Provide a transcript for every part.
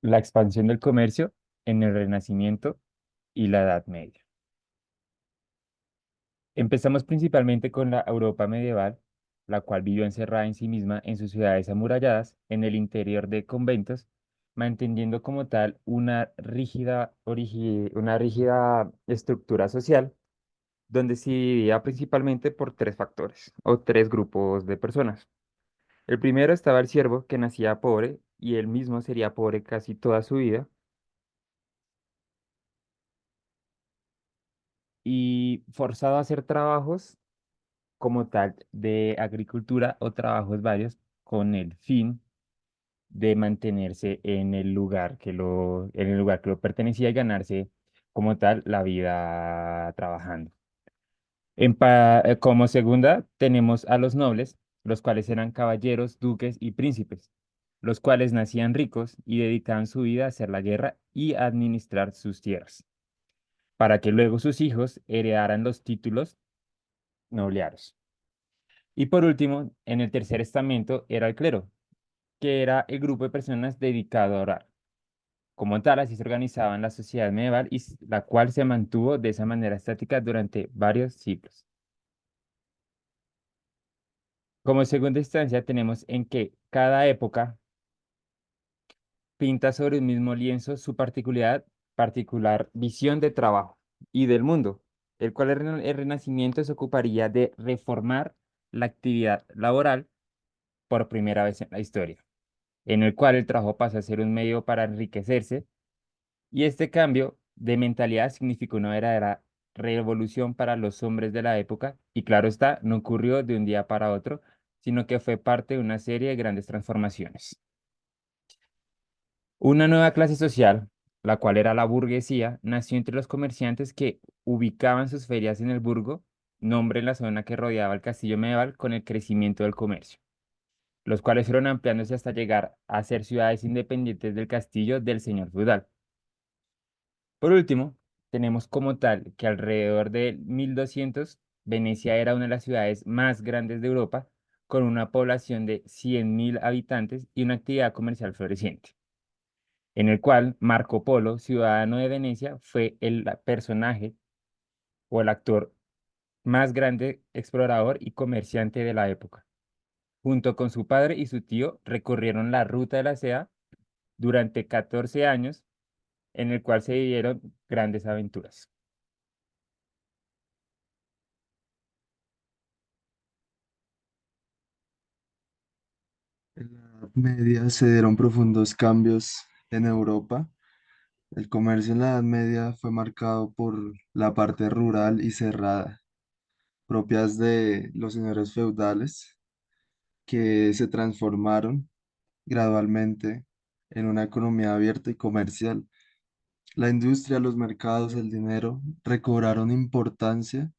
La expansión del comercio en el Renacimiento y la Edad Media. Empezamos principalmente con la Europa medieval, la cual vivió encerrada en sí misma en sus ciudades amuralladas, en el interior de conventos, manteniendo como tal una rígida estructura social, donde se dividía principalmente por tres factores o tres grupos de personas. El primero estaba el siervo, que nacía pobre y él mismo sería pobre casi toda su vida y forzado a hacer trabajos como tal de agricultura o trabajos varios con el fin de mantenerse en el lugar que lo pertenecía y ganarse como tal la vida trabajando. Como segunda tenemos a los nobles, los cuales eran caballeros, duques y príncipes, los cuales nacían ricos y dedicaban su vida a hacer la guerra y a administrar sus tierras, para que luego sus hijos heredaran los títulos nobiliarios. Y por último, en el tercer estamento era el clero, que era el grupo de personas dedicado a orar. Como tal, así se organizaba en la sociedad medieval y la cual se mantuvo de esa manera estática durante varios siglos. Como segunda instancia, tenemos en que cada época pinta sobre un mismo lienzo su particular visión de trabajo y del mundo, el cual el Renacimiento se ocuparía de reformar la actividad laboral por primera vez en la historia, en el cual el trabajo pasa a ser un medio para enriquecerse, y este cambio de mentalidad significó una verdadera revolución para los hombres de la época, y claro está, no ocurrió de un día para otro, sino que fue parte de una serie de grandes transformaciones. Una nueva clase social, la cual era la burguesía, nació entre los comerciantes que ubicaban sus ferias en el Burgo, nombre en la zona que rodeaba el castillo medieval con el crecimiento del comercio, los cuales fueron ampliándose hasta llegar a ser ciudades independientes del castillo del señor feudal. Por último, tenemos como tal que alrededor de 1200, Venecia era una de las ciudades más grandes de Europa, con una población de 100.000 habitantes y una actividad comercial floreciente, en el cual Marco Polo, ciudadano de Venecia, fue el personaje o el actor más grande explorador y comerciante de la época. Junto con su padre y su tío, recorrieron la ruta de la seda durante 14 años, en el cual se vivieron grandes aventuras. En la Edad Media se dieron profundos cambios en Europa. El comercio en la Edad Media fue marcado por la parte rural y cerrada, propias de los señores feudales, que se transformaron gradualmente en una economía abierta y comercial. La industria, los mercados, el dinero recobraron importancia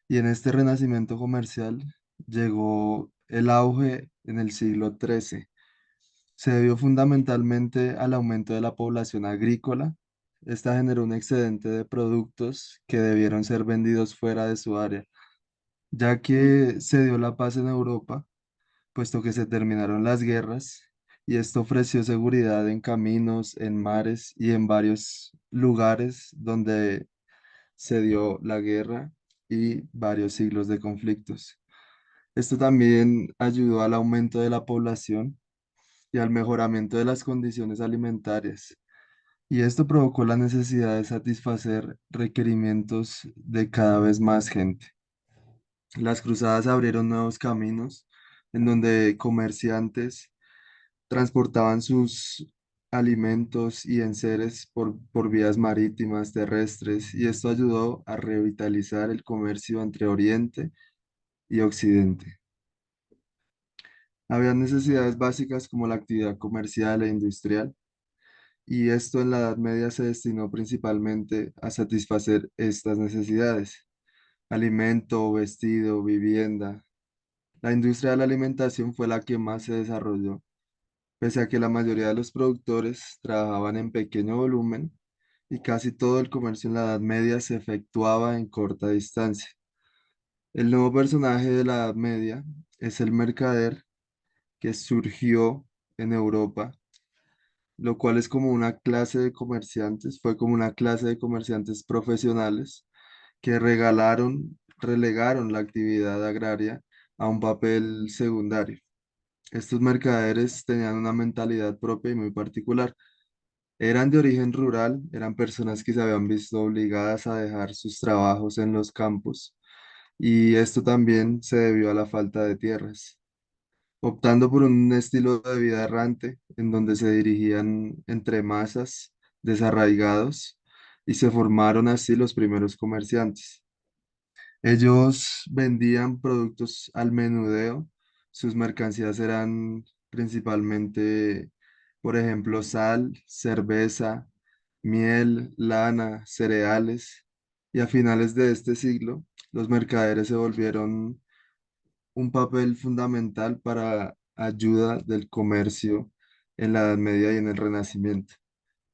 y en este renacimiento comercial llegó el auge en el siglo XIII. Se debió fundamentalmente al aumento de la población agrícola. Esta generó un excedente de productos que debieron ser vendidos fuera de su área, ya que se dio la paz en Europa, puesto que se terminaron las guerras, y esto ofreció seguridad en caminos, en mares y en varios lugares donde se dio la guerra y varios siglos de conflictos. Esto también ayudó al aumento de la población y al mejoramiento de las condiciones alimentarias. Y esto provocó la necesidad de satisfacer requerimientos de cada vez más gente. Las cruzadas abrieron nuevos caminos en donde comerciantes transportaban sus alimentos y enseres por vías marítimas, terrestres, y esto ayudó a revitalizar el comercio entre Oriente y Occidente. Había necesidades básicas como la actividad comercial e industrial, y esto en la Edad Media se destinó principalmente a satisfacer estas necesidades: alimento, vestido, vivienda. La industria de la alimentación fue la que más se desarrolló, pese a que la mayoría de los productores trabajaban en pequeño volumen y casi todo el comercio en la Edad Media se efectuaba en corta distancia. El nuevo personaje de la Edad Media es el mercader que surgió en Europa lo cual es como una clase de comerciantes, fue como una clase de comerciantes profesionales que relegaron la actividad agraria a un papel secundario. Estos mercaderes tenían una mentalidad propia y muy particular. Eran de origen rural, eran personas que se habían visto obligadas a dejar sus trabajos en los campos y esto también se debió a la falta de tierras, optando por un estilo de vida errante en donde se dirigían entre masas, desarraigados, y se formaron así los primeros comerciantes. Ellos vendían productos al menudeo. Sus mercancías eran principalmente, por ejemplo, sal, cerveza, miel, lana, cereales. Y a finales de este siglo, los mercaderes se volvieron un papel fundamental para ayuda del comercio en la Edad Media y en el Renacimiento.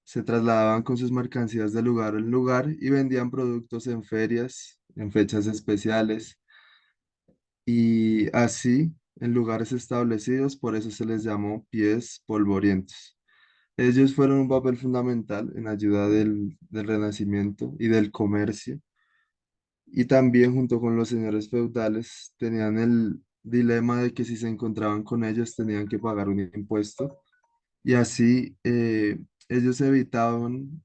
Se trasladaban con sus mercancías de lugar en lugar y vendían productos en ferias, en fechas especiales y así en lugares establecidos, por eso se les llamó pies polvorientos. Ellos fueron un papel fundamental en ayuda del Renacimiento y del comercio, y también junto con los señores feudales tenían el dilema de que si se encontraban con ellos tenían que pagar un impuesto y así ellos evitaban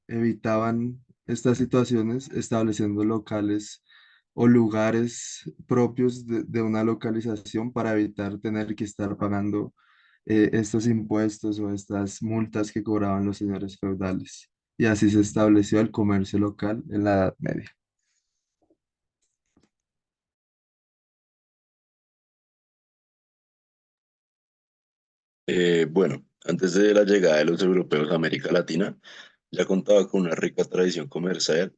estas situaciones estableciendo locales o lugares propios de una localización para evitar tener que estar pagando estos impuestos o estas multas que cobraban los señores feudales. Y así se estableció el comercio local en la Edad Media. Bueno, antes de la llegada de los europeos a América Latina, ya contaba con una rica tradición comercial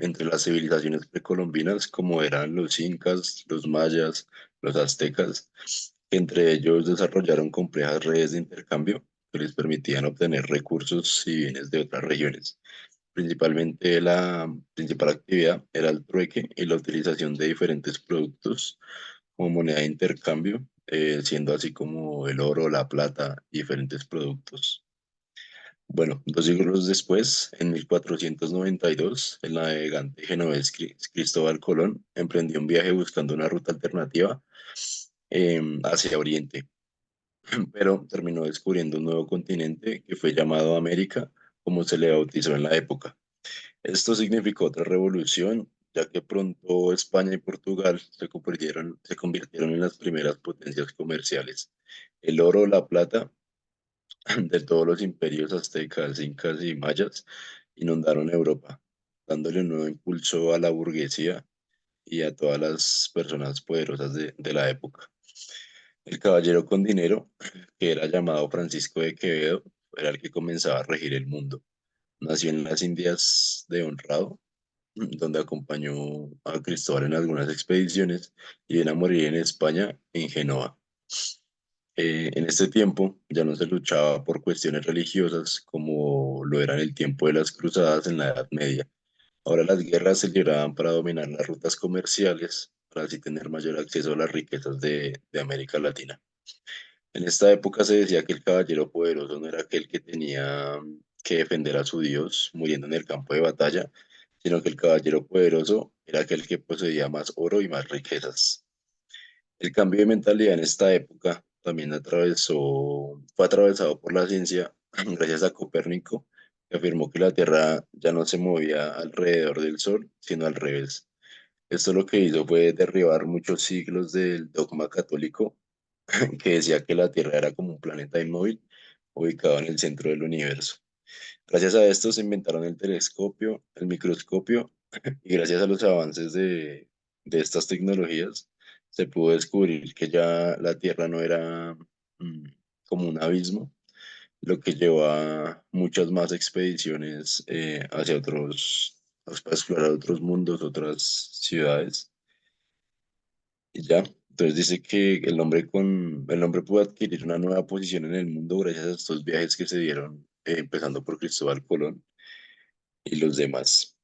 entre las civilizaciones precolombinas como eran los incas, los mayas, los aztecas, que entre ellos desarrollaron complejas redes de intercambio que les permitían obtener recursos y bienes de otras regiones. Principalmente la principal actividad era el trueque y la utilización de diferentes productos como moneda de intercambio, siendo así como el oro, la plata y diferentes productos. Bueno, 2 siglos después, en 1492, el navegante genovés Cristóbal Colón emprendió un viaje buscando una ruta alternativa hacia Oriente, pero terminó descubriendo un nuevo continente que fue llamado América, como se le bautizó en la época. Esto significó otra revolución, ya que pronto España y Portugal se convirtieron en las primeras potencias comerciales. El oro, la plata de todos los imperios aztecas, incas y mayas inundaron Europa, dándole un nuevo impulso a la burguesía y a todas las personas poderosas de la época. El caballero con dinero, que era llamado Francisco de Quevedo, era el que comenzaba a regir el mundo. Nació en las Indias de Honrado, donde acompañó a Cristóbal en algunas expediciones y viene a morir en España, en Génova. En este tiempo ya no se luchaba por cuestiones religiosas como lo era en el tiempo de las cruzadas en la Edad Media. Ahora las guerras se libraban para dominar las rutas comerciales, para así tener mayor acceso a las riquezas de América Latina. En esta época se decía que el caballero poderoso no era aquel que tenía que defender a su Dios muriendo en el campo de batalla, sino que el caballero poderoso era aquel que poseía más oro y más riquezas. El cambio de mentalidad en esta época también fue atravesado por la ciencia gracias a Copérnico, que afirmó que la Tierra ya no se movía alrededor del Sol, sino al revés. Esto lo que hizo fue derribar muchos siglos del dogma católico que decía que la Tierra era como un planeta inmóvil ubicado en el centro del universo. Gracias a esto se inventaron el telescopio, el microscopio y gracias a los avances de estas tecnologías se pudo descubrir que ya la Tierra no era mm, como un abismo, lo que llevó a muchas más expediciones hacia para explorar otros mundos, otras ciudades. Y ya, entonces dice que el hombre pudo adquirir una nueva posición en el mundo gracias a estos viajes que se dieron, empezando por Cristóbal Colón y los demás.